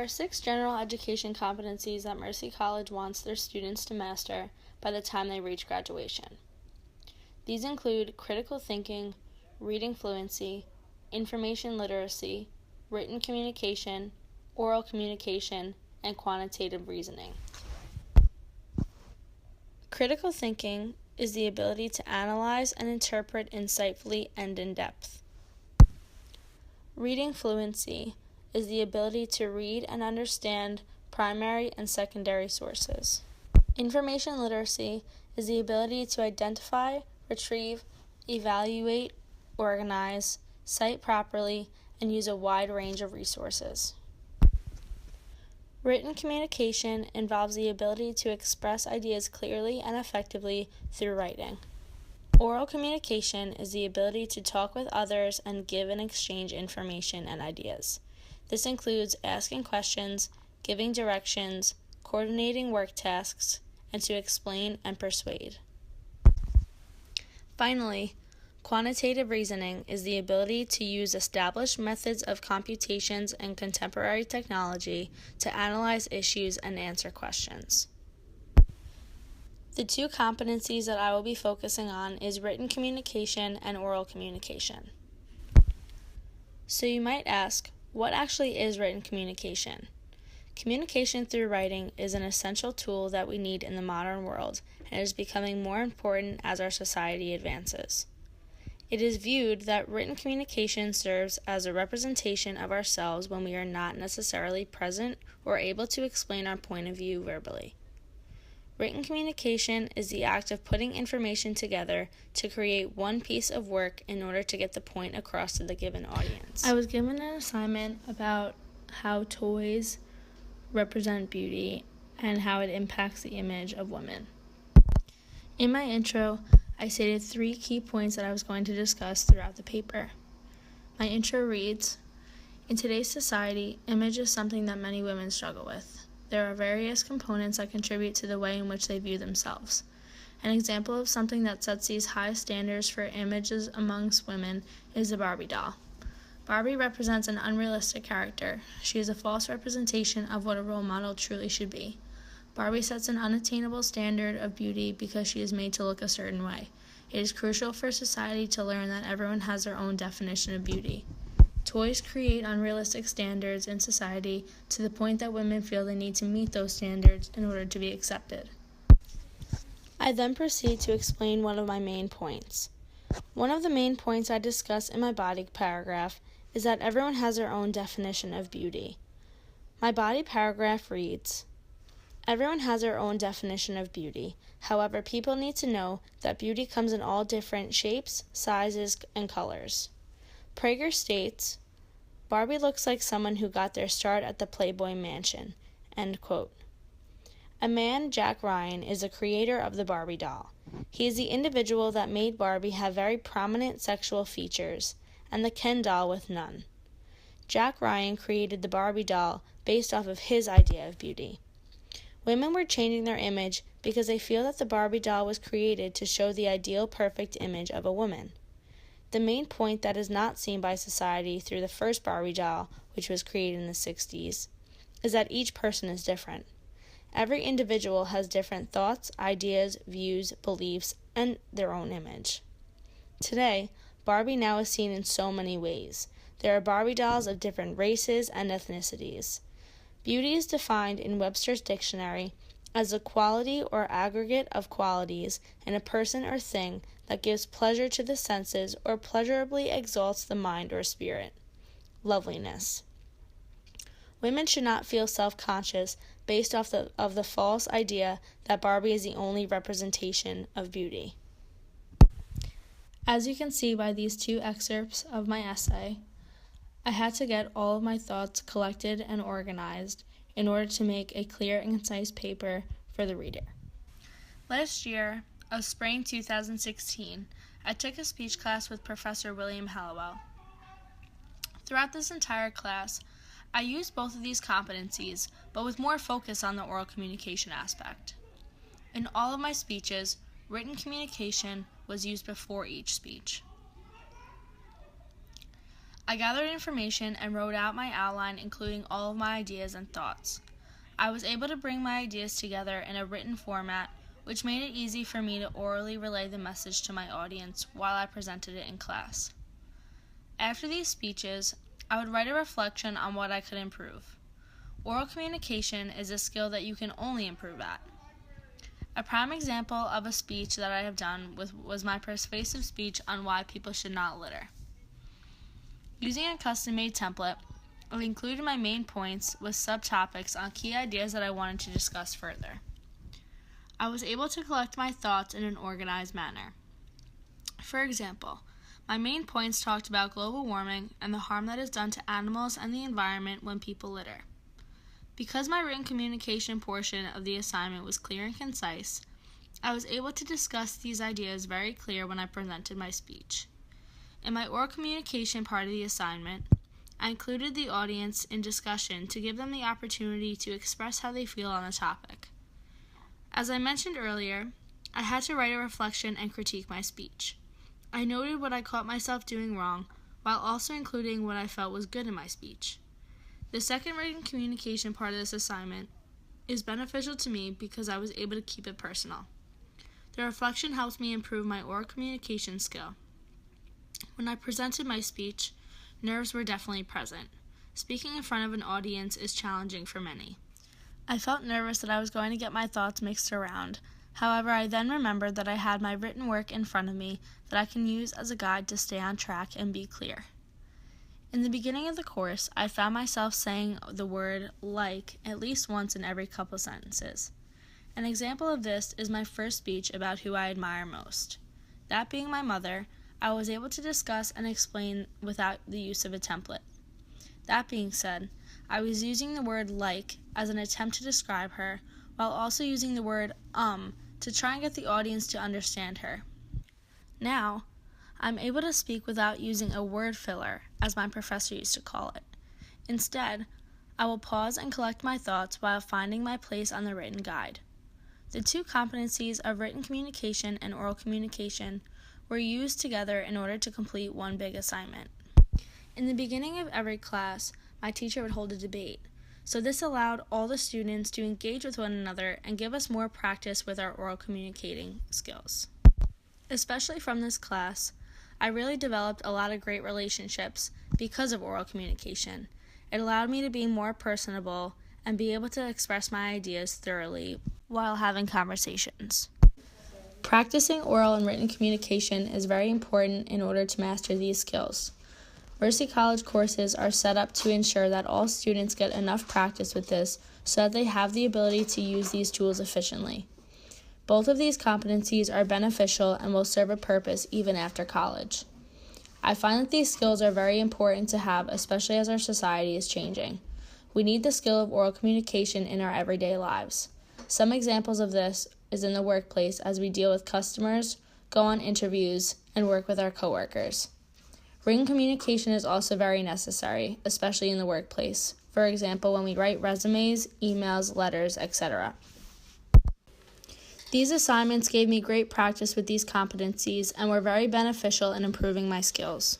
There are 6 general education competencies that Mercy College wants their students to master by the time they reach graduation. These include critical thinking, reading fluency, information literacy, written communication, oral communication, and quantitative reasoning. Critical thinking is the ability to analyze and interpret insightfully and in depth. Reading fluency is the ability to read and understand primary and secondary sources. Information literacy is the ability to identify, retrieve, evaluate, organize, cite properly, and use a wide range of resources. Written communication involves the ability to express ideas clearly and effectively through writing. Oral communication is the ability to talk with others and give and exchange information and ideas. This includes asking questions, giving directions, coordinating work tasks, and to explain and persuade. Finally, quantitative reasoning is the ability to use established methods of computations and contemporary technology to analyze issues and answer questions. The 2 competencies that I will be focusing on is written communication and oral communication. So you might ask, what actually is written communication? Communication through writing is an essential tool that we need in the modern world and is becoming more important as our society advances. It is viewed that written communication serves as a representation of ourselves when we are not necessarily present or able to explain our point of view verbally. Written communication is the act of putting information together to create one piece of work in order to get the point across to the given audience. I was given an assignment about how toys represent beauty and how it impacts the image of women. In my intro, I stated 3 key points that I was going to discuss throughout the paper. My intro reads, in today's society, image is something that many women struggle with. There are various components that contribute to the way in which they view themselves. An example of something that sets these high standards for images amongst women is the Barbie doll. Barbie represents an unrealistic character. She is a false representation of what a role model truly should be. Barbie sets an unattainable standard of beauty because she is made to look a certain way. It is crucial for society to learn that everyone has their own definition of beauty. Toys create unrealistic standards in society to the point that women feel they need to meet those standards in order to be accepted. I then proceed to explain one of my main points. One of the main points I discuss in my body paragraph is that everyone has their own definition of beauty. My body paragraph reads, everyone has their own definition of beauty. However, people need to know that beauty comes in all different shapes, sizes, and colors. Prager states, Barbie looks like someone who got their start at the Playboy Mansion, end quote. A man, Jack Ryan, is the creator of the Barbie doll. He is the individual that made Barbie have very prominent sexual features, and the Ken doll with none. Jack Ryan created the Barbie doll based off of his idea of beauty. Women were changing their image because they feel that the Barbie doll was created to show the ideal perfect image of a woman. The main point that is not seen by society through the first Barbie doll, which was created in the 60s, is that each person is different. Every individual has different thoughts, ideas, views, beliefs, and their own image. Today, Barbie now is seen in so many ways. There are Barbie dolls of different races and ethnicities. Beauty is defined in Webster's dictionary as the quality or aggregate of qualities in a person or thing that gives pleasure to the senses or pleasurably exalts the mind or spirit. Loveliness. Women should not feel self-conscious based off of the false idea that Barbie is the only representation of beauty. As you can see by these 2 excerpts of my essay, I had to get all of my thoughts collected and organized in order to make a clear and concise paper for the reader. Last year, of spring 2016, I took a speech class with Professor William Hallowell. Throughout this entire class, I used both of these competencies, but with more focus on the oral communication aspect. In all of my speeches, written communication was used before each speech. I gathered information and wrote out my outline, including all of my ideas and thoughts. I was able to bring my ideas together in a written format, which made it easy for me to orally relay the message to my audience while I presented it in class. After these speeches, I would write a reflection on what I could improve. Oral communication is a skill that you can only improve at. A prime example of a speech that I have done was my persuasive speech on why people should not litter. Using a custom-made template, I included my main points with subtopics on key ideas that I wanted to discuss further. I was able to collect my thoughts in an organized manner. For example, my main points talked about global warming and the harm that is done to animals and the environment when people litter. Because my written communication portion of the assignment was clear and concise, I was able to discuss these ideas very clear when I presented my speech. In my oral communication part of the assignment, I included the audience in discussion to give them the opportunity to express how they feel on the topic. As I mentioned earlier, I had to write a reflection and critique my speech. I noted what I caught myself doing wrong, while also including what I felt was good in my speech. The second written communication part of this assignment is beneficial to me because I was able to keep it personal. The reflection helped me improve my oral communication skill. When I presented my speech, nerves were definitely present. Speaking in front of an audience is challenging for many. I felt nervous that I was going to get my thoughts mixed around. However, I then remembered that I had my written work in front of me that I can use as a guide to stay on track and be clear. In the beginning of the course, I found myself saying the word like at least once in every couple sentences. An example of this is my first speech about who I admire most. That being my mother, I was able to discuss and explain without the use of a template. That being said, I was using the word like as an attempt to describe her, while also using the word to try and get the audience to understand her. Now, I'm able to speak without using a word filler, as my professor used to call it. Instead, I will pause and collect my thoughts while finding my place on the written guide. The two competencies of written communication and oral communication were used together in order to complete one big assignment. In the beginning of every class, my teacher would hold a debate, so this allowed all the students to engage with one another and give us more practice with our oral communicating skills. Especially from this class, I really developed a lot of great relationships because of oral communication. It allowed me to be more personable and be able to express my ideas thoroughly while having conversations. Practicing oral and written communication is very important in order to master these skills. Mercy College courses are set up to ensure that all students get enough practice with this so that they have the ability to use these tools efficiently. Both of these competencies are beneficial and will serve a purpose even after college. I find that these skills are very important to have, especially as our society is changing. We need the skill of oral communication in our everyday lives. Some examples of this is in the workplace as we deal with customers, go on interviews, and work with our coworkers. Written communication is also very necessary, especially in the workplace. For example, when we write resumes, emails, letters, etc. These assignments gave me great practice with these competencies and were very beneficial in improving my skills.